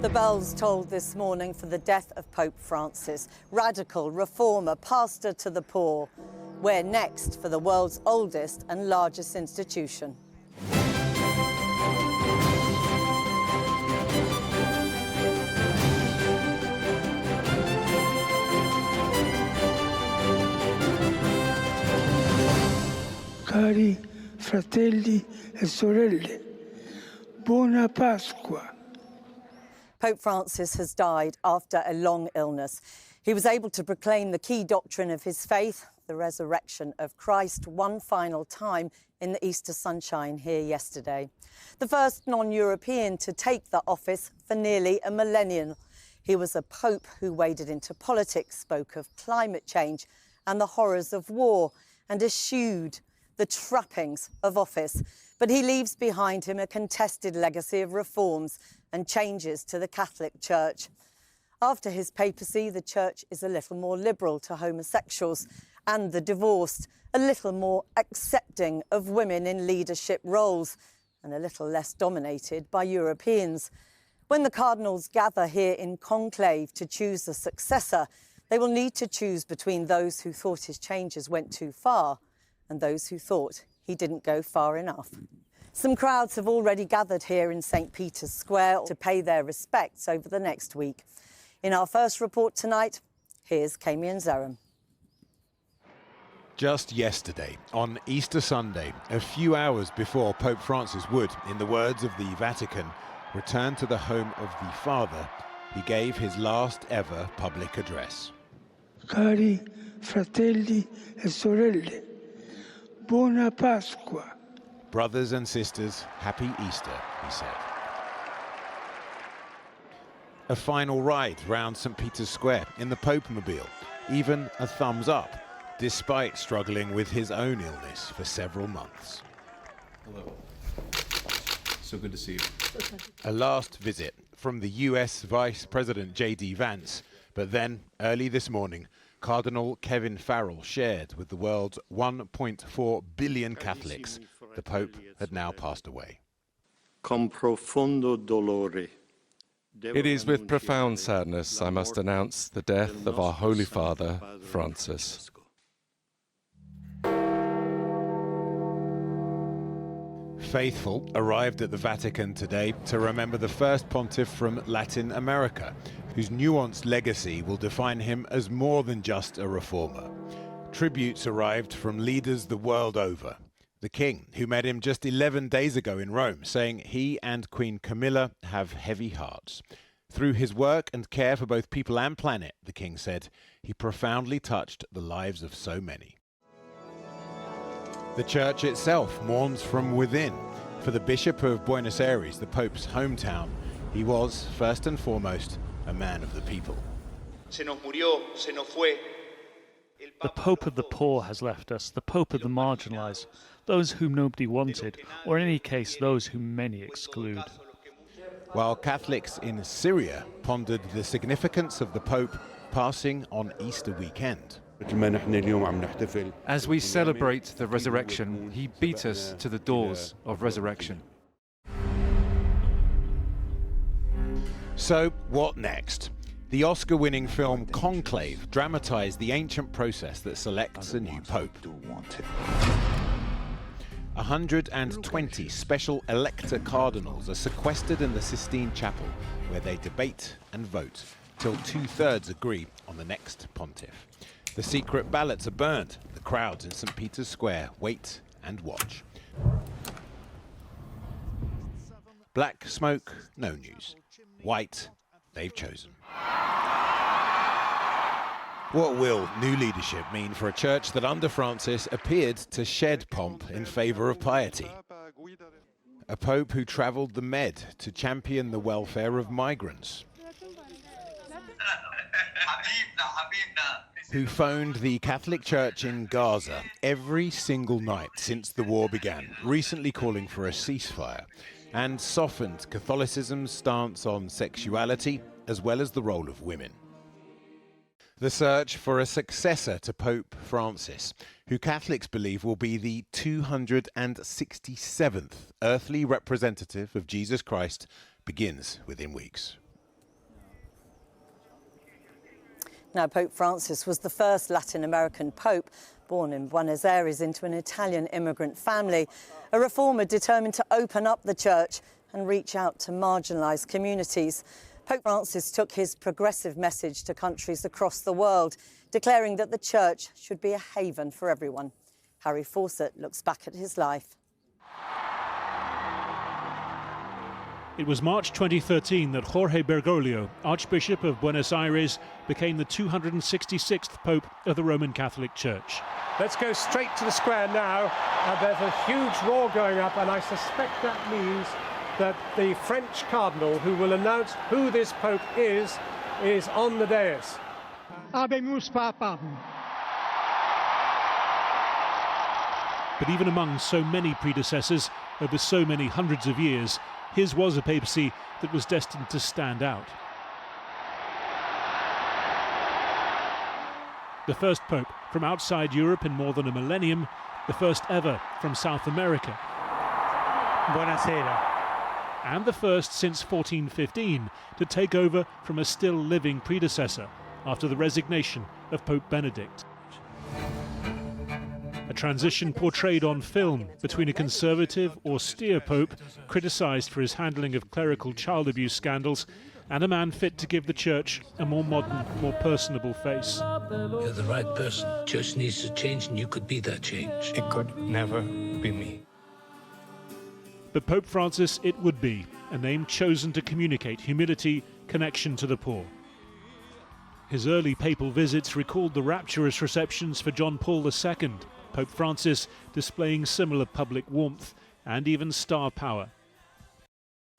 The bells tolled this morning for the death of Pope Francis, radical reformer, pastor to the poor. Where next for the world's oldest and largest institution? Cari fratelli e sorelle, buona Pasqua. Pope Francis has died after a long illness. He was able to proclaim the key doctrine of his faith, the resurrection of Christ, one final time in the Easter sunshine here yesterday. The first non-European to take the office for nearly a millennium. He was a pope who waded into politics, spoke of climate change and the horrors of war, and eschewed the trappings of office. But he leaves behind him a contested legacy of reforms and changes to the Catholic Church. After his papacy, the Church is a little more liberal to homosexuals and the divorced, a little more accepting of women in leadership roles, and a little less dominated by Europeans. When the cardinals gather here in conclave to choose a successor, they will need to choose between those who thought his changes went too far and those who thought he didn't go far enough. Some crowds have already gathered here in St. Peter's Square to pay their respects over the next week. In our first report tonight, here's Kamian Zeram. Just yesterday, on Easter Sunday, a few hours before Pope Francis would, in the words of the Vatican, return to the home of the Father, he gave his last ever public address. Cari fratelli e sorelle, buona Pasqua. Brothers and sisters, happy Easter, he said. A final ride round St. Peter's Square in the Popemobile, even a thumbs up, despite struggling with his own illness for several months. Hello. So good to see you. A last visit from the US Vice President J.D. Vance, but then, early this morning, Cardinal Kevin Farrell shared with the world's 1.4 billion Catholics the Pope had now passed away. Con profondo dolore. It is with profound sadness I must announce the death of our Holy Father, Francis. Faithful arrived at the Vatican today to remember the first pontiff from Latin America, whose nuanced legacy will define him as more than just a reformer. Tributes arrived from leaders the world over. The King, who met him just 11 days ago in Rome, saying he and Queen Camilla have heavy hearts. Through his work and care for both people and planet, the King said, he profoundly touched the lives of so many. The Church itself mourns from within. For the Bishop of Buenos Aires, the Pope's hometown, he was, first and foremost, a man of the people. The Pope of the poor has left us, the Pope of the marginalised, those whom nobody wanted, or in any case, those whom many exclude. While Catholics in Syria pondered the significance of the Pope passing on Easter weekend. As we celebrate the resurrection, he beat us to the doors of resurrection. So, what next? The Oscar-winning film Conclave dramatized the ancient process that selects a new pope. 120 special elector cardinals are sequestered in the Sistine Chapel, where they debate and vote till 2/3 agree on the next pontiff. The secret ballots are burned. The crowds in St. Peter's Square wait and watch. Black smoke, no news. White, they've chosen. What will new leadership mean for a church that under Francis appeared to shed pomp in favour of piety? A pope who travelled the Med to champion the welfare of migrants. Who phoned the Catholic Church in Gaza every single night since the war began, recently calling for a ceasefire, and softened Catholicism's stance on sexuality as well as the role of women. The search for a successor to Pope Francis, who Catholics believe will be the 267th earthly representative of Jesus Christ, begins within weeks. Now, Pope Francis was the first Latin American pope born in Buenos Aires into an Italian immigrant family, a reformer determined to open up the church and reach out to marginalised communities. Pope Francis took his progressive message to countries across the world, declaring that the church should be a haven for everyone. Harry Fawcett looks back at his life. It was March 2013 that Jorge Bergoglio, Archbishop of Buenos Aires, became the 266th Pope of the Roman Catholic Church. Let's go straight to the square now. There's a huge roar going up, and I suspect that means that the French cardinal who will announce who this Pope is on the dais. Habemus Papam. But even among so many predecessors over so many hundreds of years, his was a papacy that was destined to stand out. The first pope from outside Europe in more than a millennium, the first ever from South America. Buonasera. And the first since 1415 to take over from a still living predecessor after the resignation of Pope Benedict. A transition portrayed on film between a conservative, austere pope criticised for his handling of clerical child abuse scandals and a man fit to give the church a more modern, more personable face. You're the right person. Church needs to change, and you could be that change. It could never be me. But Pope Francis it would be, a name chosen to communicate humility, connection to the poor. His early papal visits recalled the rapturous receptions for John Paul II, Pope Francis displaying similar public warmth and even star power.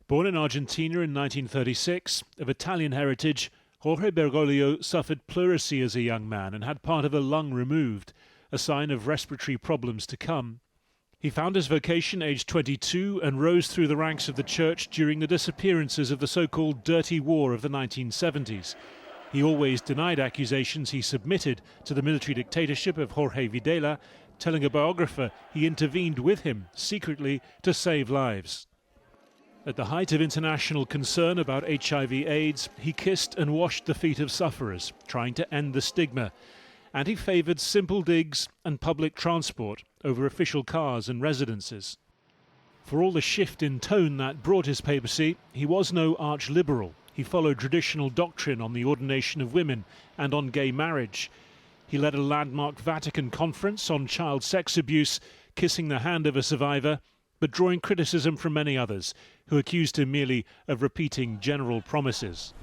Born in Argentina in 1936, of Italian heritage, Jorge Bergoglio suffered pleurisy as a young man and had part of a lung removed, a sign of respiratory problems to come. He found his vocation aged 22 and rose through the ranks of the church during the disappearances of the so-called Dirty War of the 1970s. He always denied accusations he submitted to the military dictatorship of Jorge Videla, telling a biographer he intervened with him secretly to save lives. At the height of international concern about HIV/AIDS, he kissed and washed the feet of sufferers, trying to end the stigma. And he favoured simple digs and public transport over official cars and residences. For all the shift in tone that brought his papacy, he was no arch-liberal. He followed traditional doctrine on the ordination of women and on gay marriage. He led a landmark Vatican conference on child sex abuse, kissing the hand of a survivor, but drawing criticism from many others who accused him merely of repeating general promises.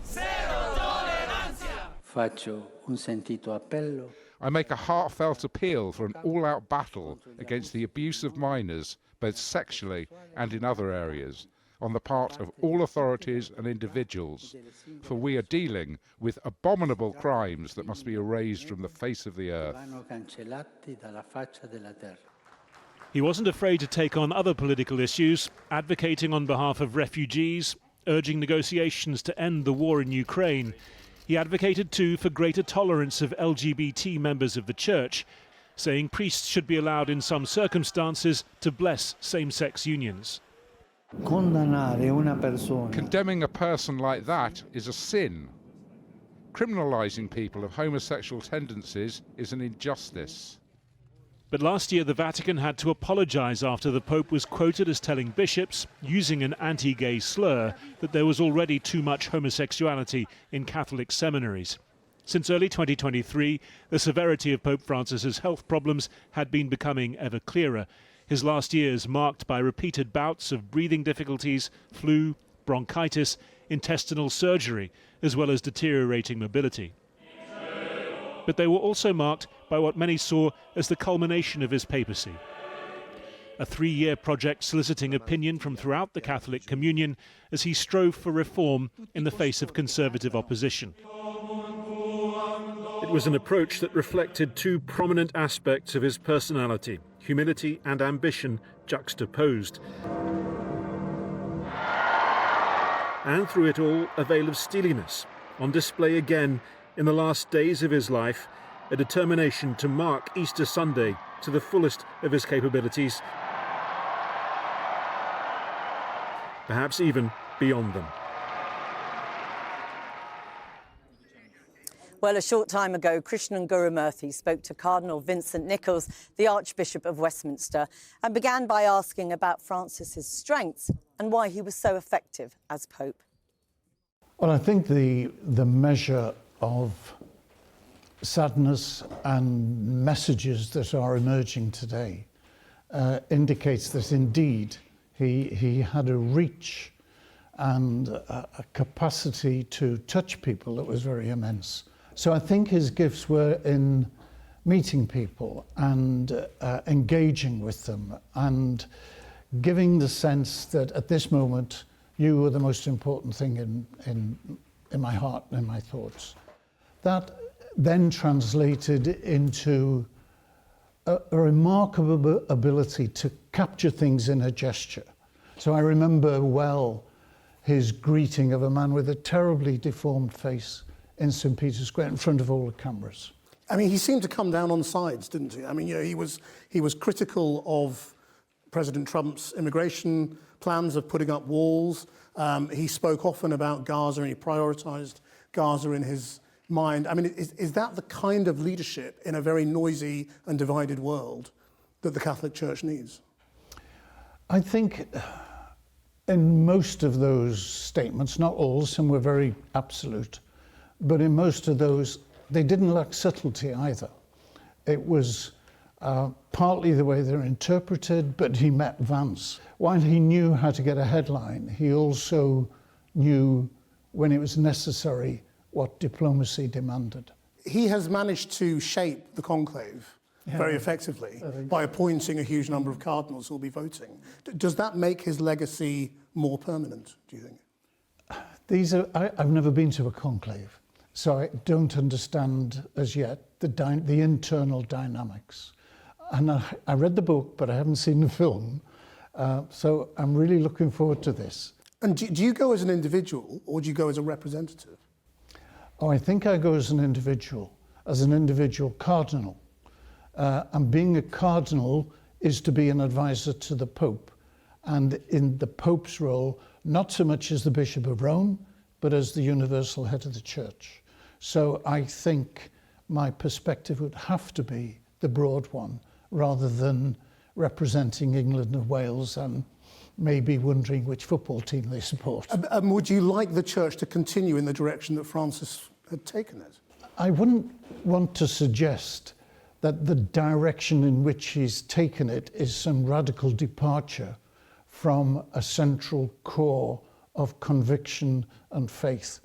I make a heartfelt appeal for an all-out battle against the abuse of minors, both sexually and in other areas, on the part of all authorities and individuals, for we are dealing with abominable crimes that must be erased from the face of the earth. He wasn't afraid to take on other political issues, advocating on behalf of refugees, urging negotiations to end the war in Ukraine. He advocated too for greater tolerance of LGBT members of the church, saying priests should be allowed in some circumstances to bless same-sex unions. Condemning a person like that is a sin. Criminalising people of homosexual tendencies is an injustice. But last year the Vatican had to apologise after the Pope was quoted as telling bishops, using an anti-gay slur, that there was already too much homosexuality in Catholic seminaries. Since early 2023, the severity of Pope Francis's health problems had been becoming ever clearer. His last years marked by repeated bouts of breathing difficulties, flu, bronchitis, intestinal surgery, as well as deteriorating mobility. But they were also marked by what many saw as the culmination of his papacy. A 3-year project soliciting opinion from throughout the Catholic communion as he strove for reform in the face of conservative opposition. It was an approach that reflected two prominent aspects of his personality, humility and ambition juxtaposed. And through it all, a veil of steeliness, on display again in the last days of his life, a determination to mark Easter Sunday to the fullest of his capabilities, perhaps even beyond them. Well, a short time ago, Krishnan Gurumurthy spoke to Cardinal Vincent Nichols, the Archbishop of Westminster, and began by asking about Francis's strengths and why he was so effective as Pope. Well, I think the measure of sadness and messages that are emerging today indicates that indeed he had a reach and a capacity to touch people that was very immense. So I think his gifts were in meeting people and engaging with them and giving the sense that at this moment you were the most important thing in my heart and in my thoughts. That then translated into a remarkable ability to capture things in a gesture. So I remember well his greeting of a man with a terribly deformed face in St. Peter's Square in front of all the cameras. I mean, he seemed to come down on sides, didn't he? I mean, you know, he was critical of President Trump's immigration plans of putting up walls. He spoke often about Gaza and he prioritised Gaza in his mind. I mean, is that the kind of leadership in a very noisy and divided world that the Catholic Church needs? I think in most of those statements, not all, some were very absolute, but in most of those, they didn't lack subtlety either. It was partly the way they're interpreted, but he met Vance. While he knew how to get a headline, he also knew when it was necessary what diplomacy demanded. He has managed to shape the conclave very effectively by appointing a huge number of cardinals who will be voting. Does that make his legacy more permanent, do you think? I've never been to a conclave, so I don't understand as yet the internal dynamics. And I read the book, but I haven't seen the film, so I'm really looking forward to this. And do you go as an individual, or do you go as a representative? Oh, I think I go as an individual cardinal. And being a cardinal is to be an advisor to the Pope. And in the Pope's role, not so much as the Bishop of Rome, but as the universal head of the Church. So I think my perspective would have to be the broad one, rather than representing England and Wales and maybe wondering which football team they support. Would you like the Church to continue in the direction that Francis had taken it? I wouldn't want to suggest that the direction in which he's taken it is some radical departure from a central core of conviction and faith.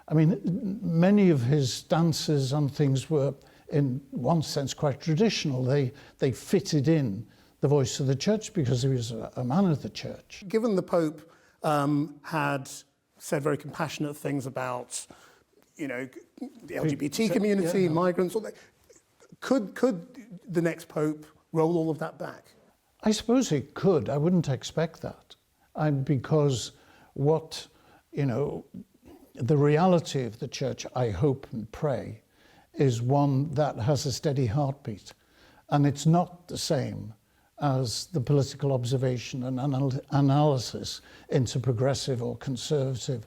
I mean, many of his stances on things were, in one sense, quite traditional. They fitted in the voice of the Church because he was a man of the Church. Given the Pope had said very compassionate things about, you know, the LGBT community, migrants, all that, could the next Pope roll all of that back? I suppose he could. I wouldn't expect that. Because the reality of the Church, I hope and pray, is one that has a steady heartbeat. And it's not the same as the political observation and analysis into progressive or conservative.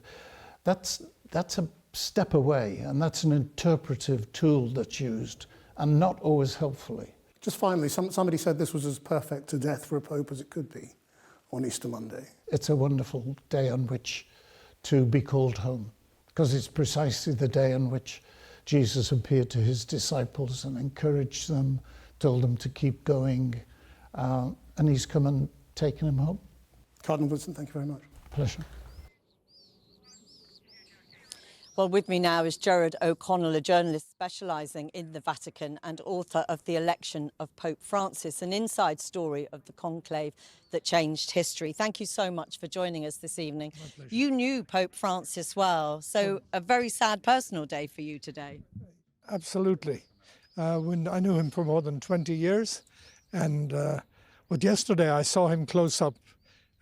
That's a step away, and that's an interpretive tool that's used, and not always helpfully. Just finally, somebody said this was as perfect a death for a Pope as it could be on Easter Monday. It's a wonderful day on which to be called home, because it's precisely the day on which Jesus appeared to his disciples and encouraged them, told them to keep going, and he's come and taken him home. Cardinal Vincent, thank you very much. Pleasure. Well, with me now is Gerard O'Connell, a journalist specialising in the Vatican and author of The Election of Pope Francis, an inside story of the conclave that changed history. Thank you so much for joining us this evening. You knew Pope Francis well, so a very sad personal day for you today. Absolutely. When I knew him for more than 20 years, but yesterday I saw him close up,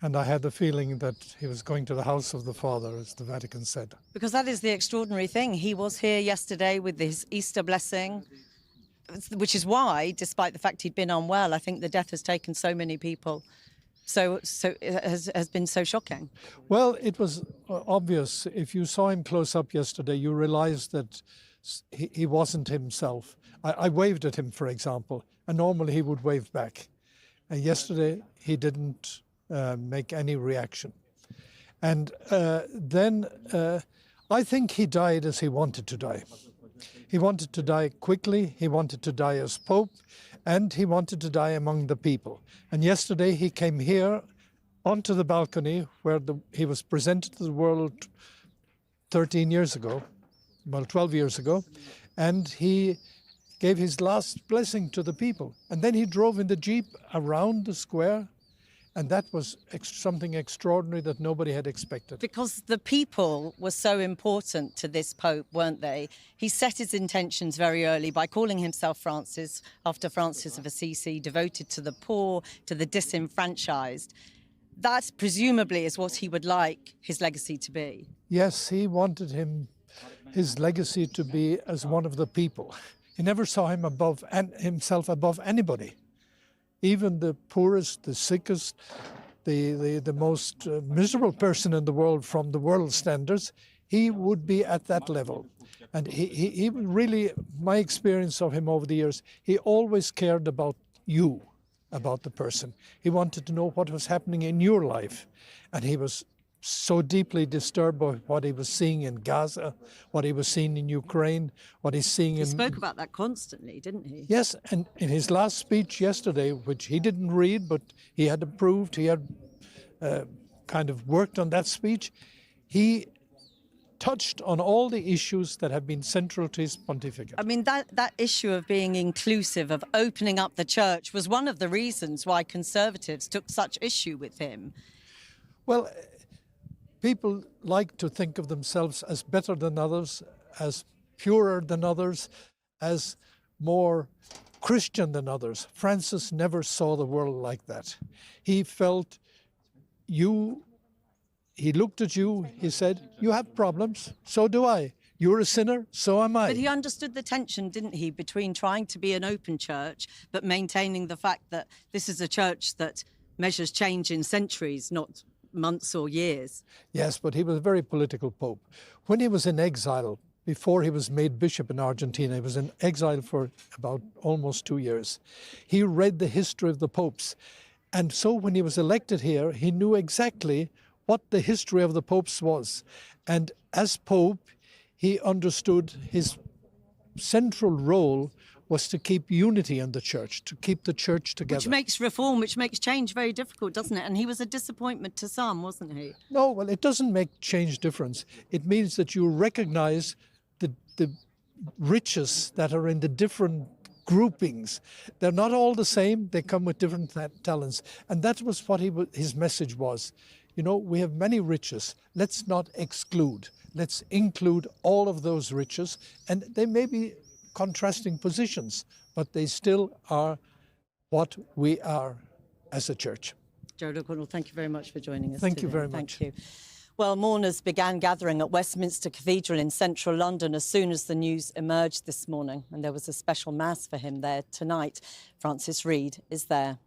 and I had the feeling that he was going to the house of the Father, as the Vatican said. Because that is the extraordinary thing. He was here yesterday with his Easter blessing, which is why, despite the fact he'd been unwell, I think the death has taken so many people. So it has been so shocking. Well, it was obvious. If you saw him close up yesterday, you realized that he wasn't himself. I waved at him, for example, and normally he would wave back. And yesterday he didn't make any reaction. And then I think he died as he wanted to die. He wanted to die quickly, he wanted to die as Pope, and he wanted to die among the people. And yesterday he came here onto the balcony where he was presented to the world 13 years ago, well, 12 years ago, and he gave his last blessing to the people. And then he drove in the Jeep around the square, and that was something extraordinary that nobody had expected. Because the people were so important to this Pope, weren't they? He set his intentions very early by calling himself Francis, after Francis of Assisi, devoted to the poor, to the disenfranchised. That presumably is what he would like his legacy to be. Yes, he wanted his legacy to be as one of the people. He never saw himself above anybody. Even the poorest, the sickest, the most miserable person in the world from the world standards, he would be at that level. And he really, my experience of him over the years, he always cared about you, about the person. He wanted to know what was happening in your life. And he was so deeply disturbed by what he was seeing in Gaza, what he was seeing in Ukraine, what he's seeing in... He spoke about that constantly, didn't he? Yes, and in his last speech yesterday, which he didn't read, but he had approved, he had kind of worked on that speech, he touched on all the issues that have been central to his pontificate. I mean, that issue of being inclusive, of opening up the church, was one of the reasons why Conservatives took such issue with him. Well, people like to think of themselves as better than others, as purer than others, as more Christian than others. Francis never saw the world like that. He felt he looked at you, he said, you have problems, so do I. You're a sinner, so am I. But he understood the tension, didn't he, between trying to be an open church, but maintaining the fact that this is a church that measures change in centuries, not months or years. Yes, but he was a very political pope. When he was in exile, before he was made bishop in Argentina, he was in exile for about almost 2 years. He read the history of the popes. And so when he was elected here, he knew exactly what the history of the popes was. And as pope, he understood his central role was to keep unity in the church, to keep the church together. Which makes reform, which makes change very difficult, doesn't it? And he was a disappointment to some, wasn't he? No, well, it doesn't make change difference. It means that you recognize the riches that are in the different groupings. They're not all the same. They come with different talents. And that was what his message was. You know, we have many riches. Let's not exclude. Let's include all of those riches. And they may be contrasting positions, but they still are what we are as a church. Gerald O'Connell, thank you very much for joining us Thank today. you very much. Thank you. Well, mourners began gathering at Westminster Cathedral in central London as soon as the news emerged this morning, and there was a special mass for him there tonight. Francis Reid is there.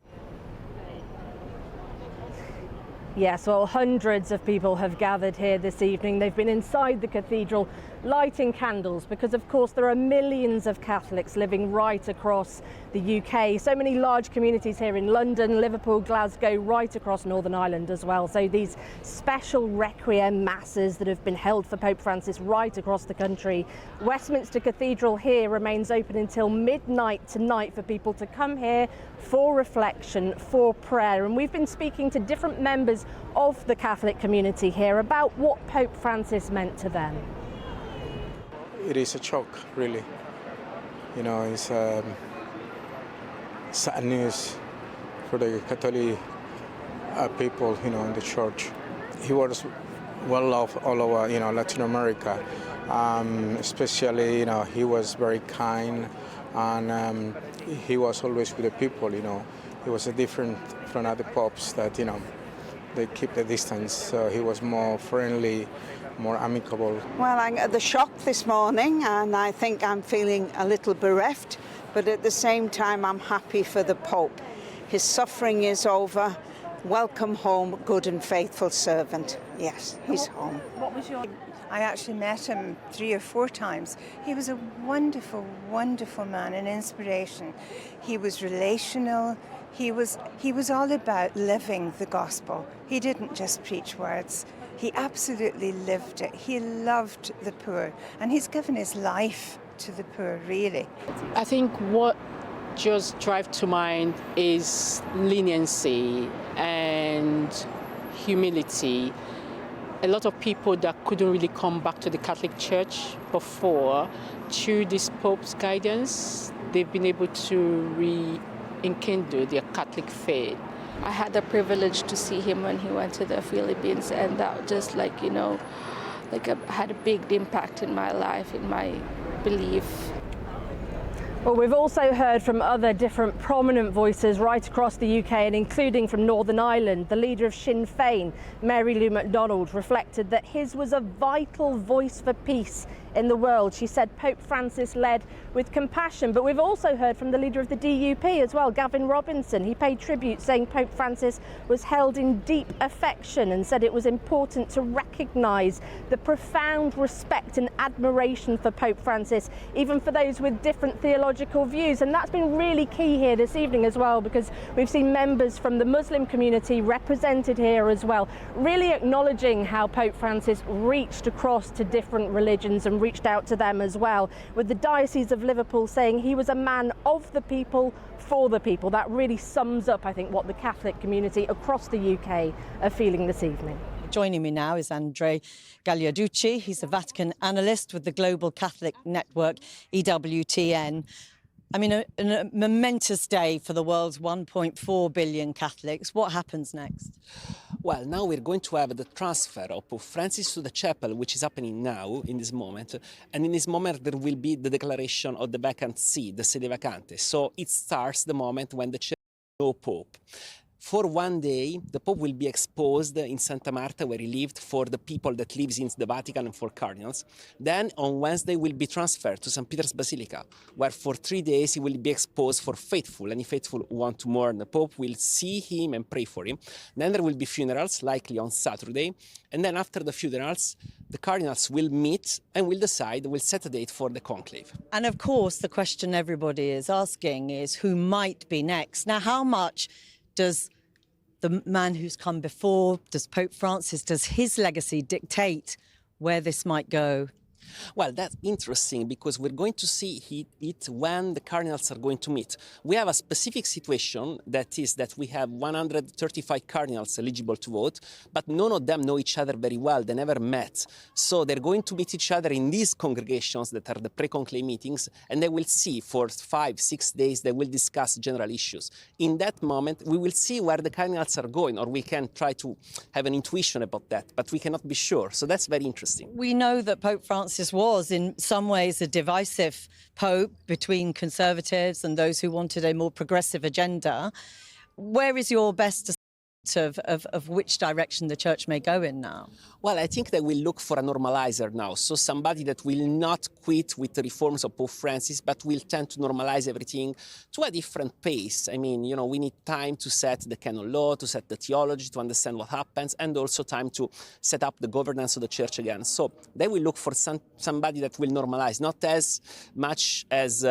Yes, well, hundreds of people have gathered here this evening. They've been inside the cathedral lighting candles because, of course, there are millions of Catholics living right across the UK. So many large communities here in London, Liverpool, Glasgow, right across Northern Ireland as well. So these special requiem masses that have been held for Pope Francis right across the country. Westminster Cathedral here remains open until midnight tonight for people to come here for reflection, for prayer. And we've been speaking to different members of the Catholic community here about what Pope Francis meant to them. It is a shock, really. You know, it's sad news for the Catholic people, you know, in the church. He was well loved all over, you know, Latin America. Especially, you know, he was very kind, and he was always with the people, you know. He was different from other popes that, you know, they keep the distance. So he was more friendly, more amicable. Well, I'm at the shock this morning, and I think I'm feeling a little bereft, but at the same time I'm happy for the Pope. His suffering is over, welcome home, good and faithful servant. Yes, he's home. What was your... I actually met him 3 or 4 times. He was a wonderful, wonderful man, an inspiration. He was relational. He was all about living the gospel. He didn't just preach words. He absolutely lived it. He loved the poor, and he's given his life to the poor, really. I think what just drives to mind is leniency and humility. A lot of people that couldn't really come back to the Catholic Church before, through this Pope's guidance, they've been able to rekindle their Catholic faith. I had the privilege to see him when he went to the Philippines, and that just had a big impact in my life, in my belief. Well, we've also heard from other different prominent voices right across the UK, and including from Northern Ireland. The leader of Sinn Féin, Mary Lou MacDonald, reflected that his was a vital voice for peace in the world. She said Pope Francis led with compassion. But we've also heard from the leader of the DUP as well, Gavin Robinson. He paid tribute, saying Pope Francis was held in deep affection, and said it was important to recognise the profound respect and admiration for Pope Francis, even for those with different theological views. And that's been really key here this evening as well, because we've seen members from the Muslim community represented here as well, really acknowledging how Pope Francis reached across to different religions and reached out to them as well, with the Diocese of Liverpool saying he was a man of the people, for the people. That really sums up, I think, what the Catholic community across the UK are feeling this evening. Joining me now is Andrea Gagliarducci. He's a Vatican analyst with the global Catholic network EWTN. I mean, a momentous day for the world's 1.4 billion Catholics. What happens next? Well, now we're going to have the transfer of Pope Francis to the chapel, which is happening now, in this moment. And in this moment, there will be the declaration of the vacant see, the sede vacante. So it starts the moment when the church has no Pope. For one day, the Pope will be exposed in Santa Marta, where he lived, for the people that lives in the Vatican and for cardinals. Then on Wednesday will be transferred to St. Peter's Basilica, where for 3 days he will be exposed for faithful. Any faithful who want to mourn the Pope will see him and pray for him. Then there will be funerals, likely on Saturday. And then after the funerals, the cardinals will meet and will decide, will set a date for the conclave. And of course, the question everybody is asking is who might be next. Now, how much does the man who's come before, does Pope Francis, does his legacy dictate where this might go? Well, that's interesting, because we're going to see it when the cardinals are going to meet. We have a specific situation, that is that we have 135 cardinals eligible to vote, but none of them know each other very well. They never met. So they're going to meet each other in these congregations that are the pre-conclave meetings, and they will see for 5-6 days, they will discuss general issues. In that moment, we will see where the cardinals are going, or we can try to have an intuition about that, but we cannot be sure. So that's very interesting. We know that Pope Francis was in some ways a divisive pope between conservatives and those who wanted a more progressive agenda. Where is your best assessment of which direction the church may go in now? Well, I think they will look for a normalizer now, so somebody that will not quit with the reforms of Pope Francis, but will tend to normalize everything to a different pace. I mean, we need time to set the canon law, to set the theology, to understand what happens, and also time to set up the governance of the church again. So they will look for somebody that will normalize, not as much as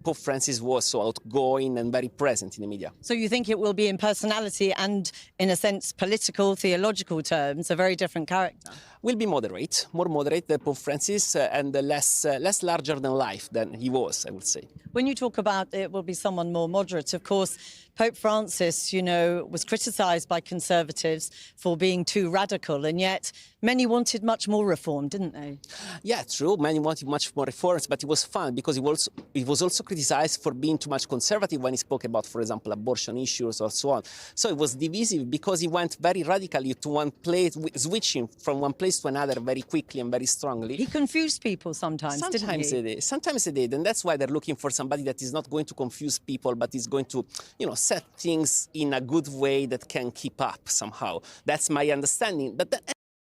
Pope Francis was so outgoing and very present in the media. So you think it will be in personality and, in a sense, political, theological terms, a very different character? Will be moderate, more moderate than Pope Francis, and less larger than life than he was, I would say. When you talk about it will be someone more moderate, of course, Pope Francis, was criticised by conservatives for being too radical, and yet many wanted much more reform, didn't they? Yeah, true. Many wanted much more reforms, but it was fun because he was also criticised for being too much conservative when he spoke about, for example, abortion issues or so on. So it was divisive because he went very radically to one place, switching from one place to another very quickly and very strongly. He confused people sometimes, didn't he? Sometimes he did, and that's why they're looking for somebody that is not going to confuse people, but is going to, set things in a good way that can keep up somehow. That's my understanding. But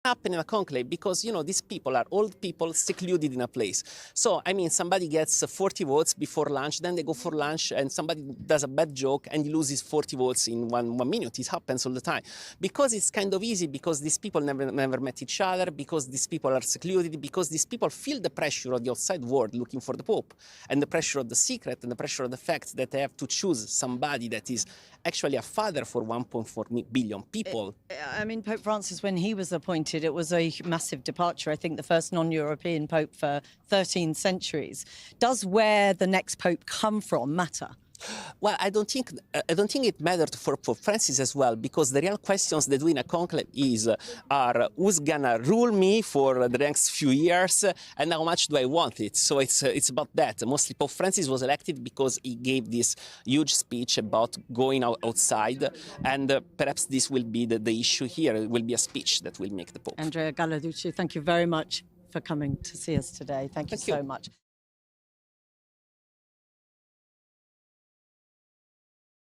happen in a conclave because, these people are old people secluded in a place. So, somebody gets 40 votes before lunch, then they go for lunch and somebody does a bad joke and he loses 40 votes in one minute. It happens all the time. Because it's kind of easy, because these people never met each other, because these people are secluded, because these people feel the pressure of the outside world looking for the Pope, and the pressure of the secret, and the pressure of the fact that they have to choose somebody that is actually a father for 1.4 billion people. Pope Francis, when he was appointed, it was a massive departure. I think the first non-European Pope for 13 centuries. Does where the next Pope come from matter? Well, I don't think it mattered for Pope Francis as well, because the real questions that we in a conclave are who's gonna rule me for the next few years and how much do I want it. So it's about that. Mostly Pope Francis was elected because he gave this huge speech about going outside, and perhaps this will be the issue here. It will be a speech that will make the Pope. Andrea Gallarducci, thank you very much for coming to see us today. Thank you so much.